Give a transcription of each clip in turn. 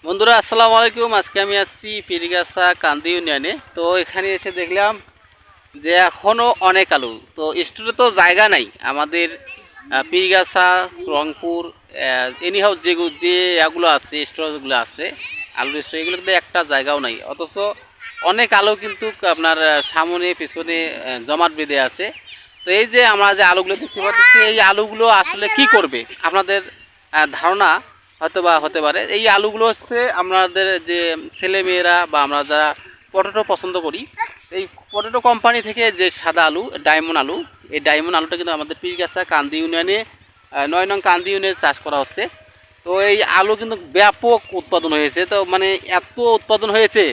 বন্ধুরা আসসালামু আলাইকুম। আজকে আমি আসছি পীরগাছা কান্দি ইউনিয়নে। তো এখানে এসে দেখলাম যে এখনও অনেক আলু, তো স্টোরে তো জায়গা নাই আমাদের। পীরগাছা, রংপুর, এনিহাউ যে এগুলো আছে, স্টোরগুলো আছে, আলুর স্টোর, এগুলোতে একটা জায়গাও নাই। অথচ অনেক আলু কিন্তু আপনার সামনে পিছনে জমাট বেঁধে আছে। তো এই যে আমরা যে আলুগুলো দেখতে পাচ্ছি, এই আলুগুলো আসলে কি করবে আপনাদের ধারণা হয়তো বা হতে পারে। এই আলুগুলো হচ্ছে আমাদের যে ছেলেমেয়েরা বা আমরা যারা পটেটো পছন্দ করি, এই পটেটো কোম্পানি থেকে যে সাদা আলু, ডায়মন্ড আলু, এই ডায়মন্ড আলুটা কিন্তু আমাদের পীরগাছা কান্দি ইউনিয়নে ৯ নং কান্দি ইউনিয়নে চাষ করা হচ্ছে। তো এই আলু কিন্তু ব্যাপক উৎপাদন হয়েছে। তো মানে এত উৎপাদন হয়েছে,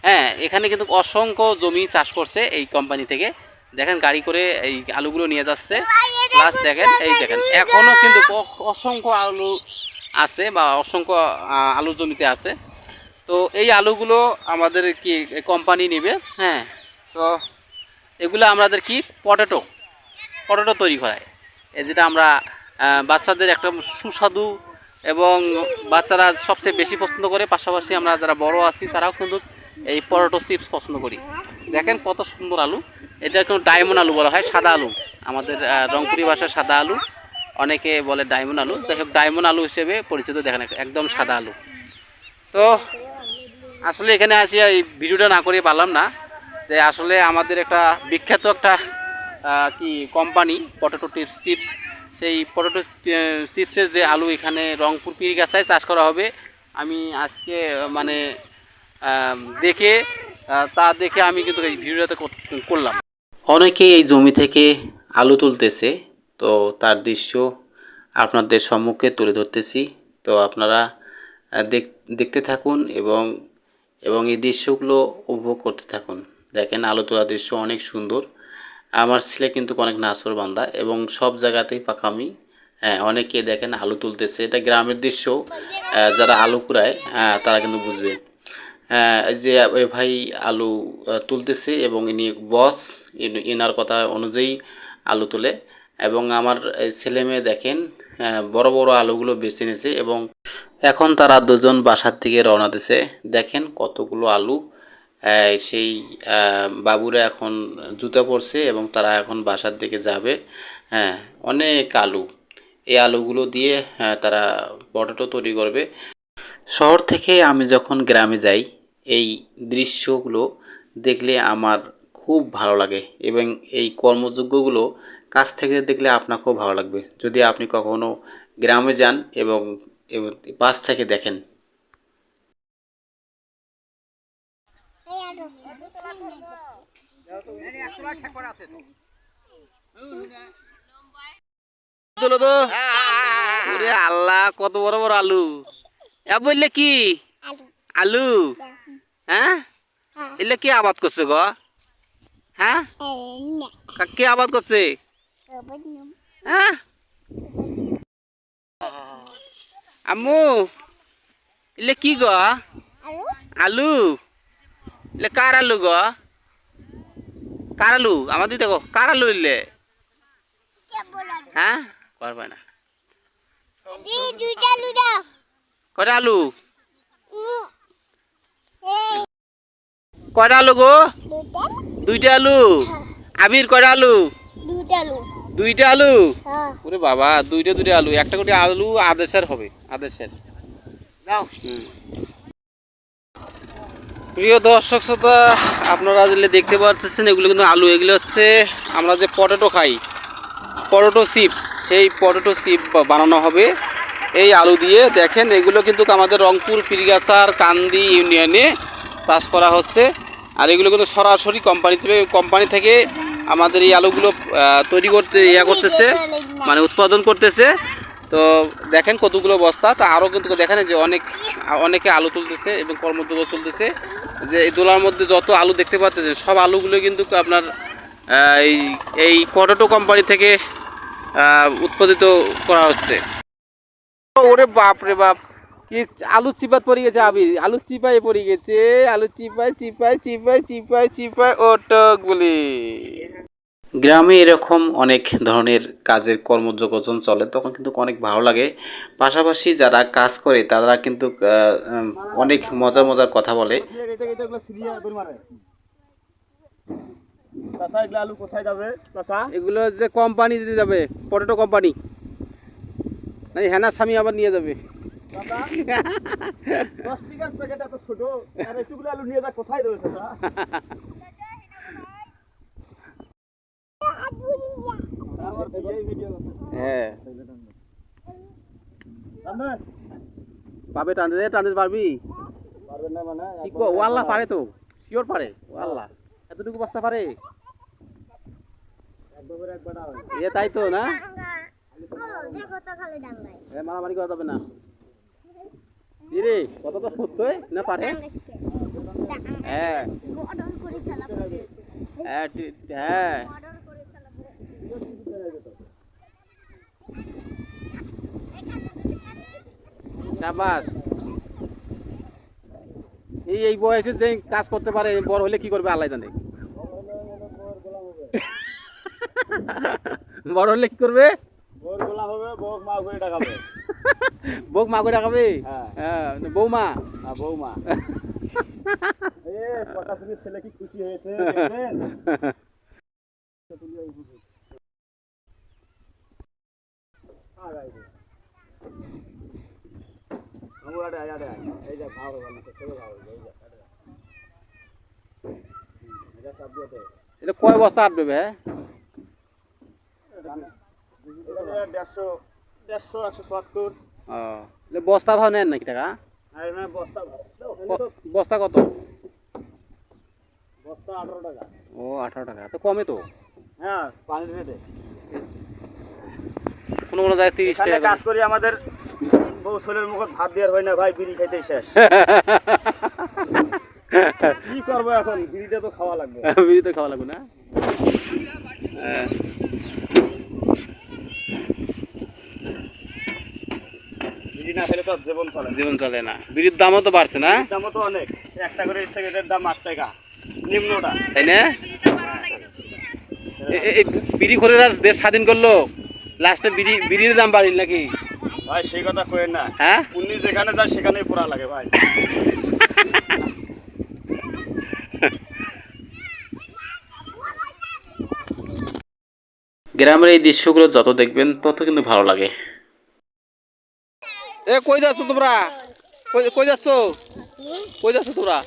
হ্যাঁ, এখানে কিন্তু অসংখ্য জমি চাষ করছে এই কোম্পানি থেকে। দেখেন গাড়ি করে এই আলুগুলো নিয়ে যাচ্ছে। প্লাস দেখেন, এই দেখেন এখনও কিন্তু অসংখ্য আলু আছে বা অসংখ্য আলু জমিতে আছে। তো এই আলুগুলো আমাদের কি কোম্পানি নেবে, হ্যাঁ। তো এগুলো আমাদের কি পটেটো পটেটো তৈরি করায়, এই যেটা আমরা বাচ্চাদের একটা সুস্বাদু এবং বাচ্চারা সবচেয়ে বেশি পছন্দ করে। পাশাপাশি আমরা যারা বড় আছি তারাও কিন্তু এই পটেটো চিপস পছন্দ করি। দেখেন কত সুন্দর আলু। এটা কিন্তু ডায়মন্ড আলু বলা হয়, সাদা আলু, আমাদের রংপুরি ভাষায় সাদা আলু, অনেকে বলে ডায়মন্ড আলু। যাই হোক, ডায়মন্ড আলু হিসেবে পরিচিত। দেখেন একদম সাদা আলু। তো আসলে এখানে আসি এই ভিডিওটা না করে পারলাম না যে আসলে আমাদের একটা বিখ্যাত একটা কি কোম্পানি পটেটো চিপস, সেই পটেটো চিপসের যে আলু এখানে রংপুর পীরগাছায় চাষ করা হবে। আমি আজকে মানে দেখে তা দেখে আমি কিন্তু এই ভিডিওটা করলাম। অনেকে এই জমি থেকে আলু তুলতেছে, তো তার দৃশ্য আপনাদের সম্মুখে তুলে ধরতেছি। তো আপনারা দেখতে থাকুন এবং এবং এই দৃশ্যগুলো উপভোগ করতে থাকুন। দেখেন আলু তোলার দৃশ্য অনেক সুন্দর। আমার ছেলে কিন্তু অনেক নাছোড়বান্দা এবং সব জায়গাতেই পাকামি। হ্যাঁ, অনেকে দেখেন আলু তুলতেছে, এটা গ্রামের দৃশ্য। যারা আলু কুড়ায় তারা কিন্তু বুঝবে। এই যে ওই ভাই আলু তুলতেছে এবং ইনি বস, এনার কথা অনুযায়ী আলু তোলে। এবং আমার ছেলে মেয়ে দেখেন বড় বড় আলুগুলো বেছে নিয়েছে এবং এখন তারা দুজন বাসার থেকে রওনা দিছে। দেখেন কতগুলো আলু। সেই বাবুরা এখন জুতা পরছে এবং তারা এখন বাসার দিকে যাবে। হ্যাঁ, অনেক আলু। এই আলুগুলো দিয়ে তারা পটেটো তৈরি করবে। শহর থেকে আমি যখন গ্রামে যাই, এই দৃশ্যগুলো দেখলে আমার খুব ভালো লাগে এবং এই কর্মযোগ্যগুলো কাছ থেকে দেখলে আপনাকেও ভালো লাগবে যদি আপনি কখনো গ্রামে যান এবং পাশ থেকে দেখেন। আল্লাহ, কত বড় বড় আলু! বললে কি আলু? হ্যাঁ, এলে কি আবাদ করছে গো? হ্যাঁ, কে আবাদ করছে? হ্যাঁ, আম্মু, এলে কি গো? আলু? এলে কার আলু গো? কার আলু? আমাদের দেখো কার আলু এলে? হ্যাঁ, করবে না। কয়টা আলু? কয়টা আলু গো? দুইটা আলু। আবির কয়টা আলু? দুইটা আলু। ওরে বাবা, দুইটা দুইটা আলু, একটা করে আলু আদেশের হবে, আদেশের। প্রিয় দর্শক শ্রোতা, আপনারা যেগুলো দেখতে পাচ্ছেন এগুলো কিন্তু আলু। এগুলো হচ্ছে আমরা যে পটেটো খাই, পটেটো চিপস, সেই পটেটো চিপ বানানো হবে এই আলু দিয়ে। দেখেন এগুলো কিন্তু আমাদের রংপুর পীরগাছার কান্দি ইউনিয়নে চাষ করা হচ্ছে। আর এগুলো কিন্তু সরাসরি কোম্পানি থেকে আমাদের এই আলুগুলো তৈরি করতে করতেছে, মানে উৎপাদন করতেছে। তো দেখেন কতগুলো বস্তা। তা আরও কিন্তু দেখেন যে অনেকে আলু তুলতেছে এবং কর্মযোগ্য চলতেছে। যে এই দোলার মধ্যে যত আলু দেখতে পাচ্ছেন সব আলুগুলো কিন্তু আপনার এই এই পটেটো কোম্পানি থেকে উৎপাদিত করা হচ্ছে। ওরে বাপ রে বাপ, কি আলু চিপাত পড়ে গেছে! আলু চিপাই পড়ে গেছে। আলু চিপাই চিপাই চিপাই চিপাই চিপাই ওটক বলি। গ্রামে এরকম অনেক ধরনের কাজের কর্মযোগজন চলে তখন কিন্তু অনেক ভালো লাগে। পাশাপাশি যারা কাজ করে তারা কিন্তু অনেক মজার মজার কথা বলে। চাচা এগুলো আলু কোথায় যাবে চাচা? এগুলো যে কোম্পানি দিতে যাবে, পটেটো কোম্পানি, এই হেনা স্বামী আবার নিয়ে যাবে। চাচা 10 টাকার প্যাকেট এত ছোট, আর এতগুলো আলু নিয়ে যা কোথায় দেবে চাচা? হ্যাঁ সামনে পাবে, টানতে পারবি? পারবেন না মানে কি কো, ও আল্লাহ পারে তো, শিওর পারে, ও আল্লাহ এতটুকু বস্তা পারে, একবার হবে। এ তাই তো না, মারামারি করা যাবে না। রে কত তো সত্য না পারে। হ্যাঁ হ্যাঁ হ্যাঁ শাবাশ। এই বয়সে যে কাজ করতে পারে, বড় হলে কি করবে আল্লাহ জানে। বড় হলে কি করবে? বউর গোলা হবে, বউ মা করে ডাকাবে। বউ মা করে রাখাবে। হ্যাঁ বৌমা। হ্যাঁ বৌমা। এ কথা শুনে ছেলে কি খুশি হয়েছে দেখেন? এই যে ভাও হবে না, ছেলে ভাও হবে, এই যে এটা সব দিয়ে দে। এটা কয় বস্তা আটবে বে? এটা 150 170। বস্তা ভাও নেন নাকি টাকা? আর না বস্তা ভাও। বস্তা কত? বস্তা 18 টাকা। ও 18 টাকা, তো কমে তো। হ্যাঁ পানি দিয়ে দে। কোনো কোনো জায়গায় 30 এখানে টাকা কাজ করি, আমাদের বউ ছেলের মুখে ভাত দেওয়ার হয় না ভাই, বিড়ি খাইতেই শেষ। কি করবো এখন, বিড়িটা তো খাওয়া লাগবে। বিড়ি তো খাওয়া লাগবে না। বিড়ি না খেলে তো জীবন চলে না। জীবন চলে না। বিড়ির দামও তো বাড়ছে না? দামও তো অনেক, একটা করে সিগারেটের দাম 8 টাকা নিম্নটা, তাই না? এই বিড়ি খোরেরা দেশ স্বাধীন করলো, লাস্টে বিড়ির দাম বাড়িল নাকি? ভাই সেই কথা কইেন না। হ্যাঁ উনি যেখানে যায় সেখানেই পোড়া লাগে ভাই। গ্রামের এই দৃশ্যগুলো যত দেখবেন তত কিন্তু ভালো লাগে। এ কই যাচ্ছ তোমরা? কই যাচ্ছ? কই যাচ্ছ তোমরা?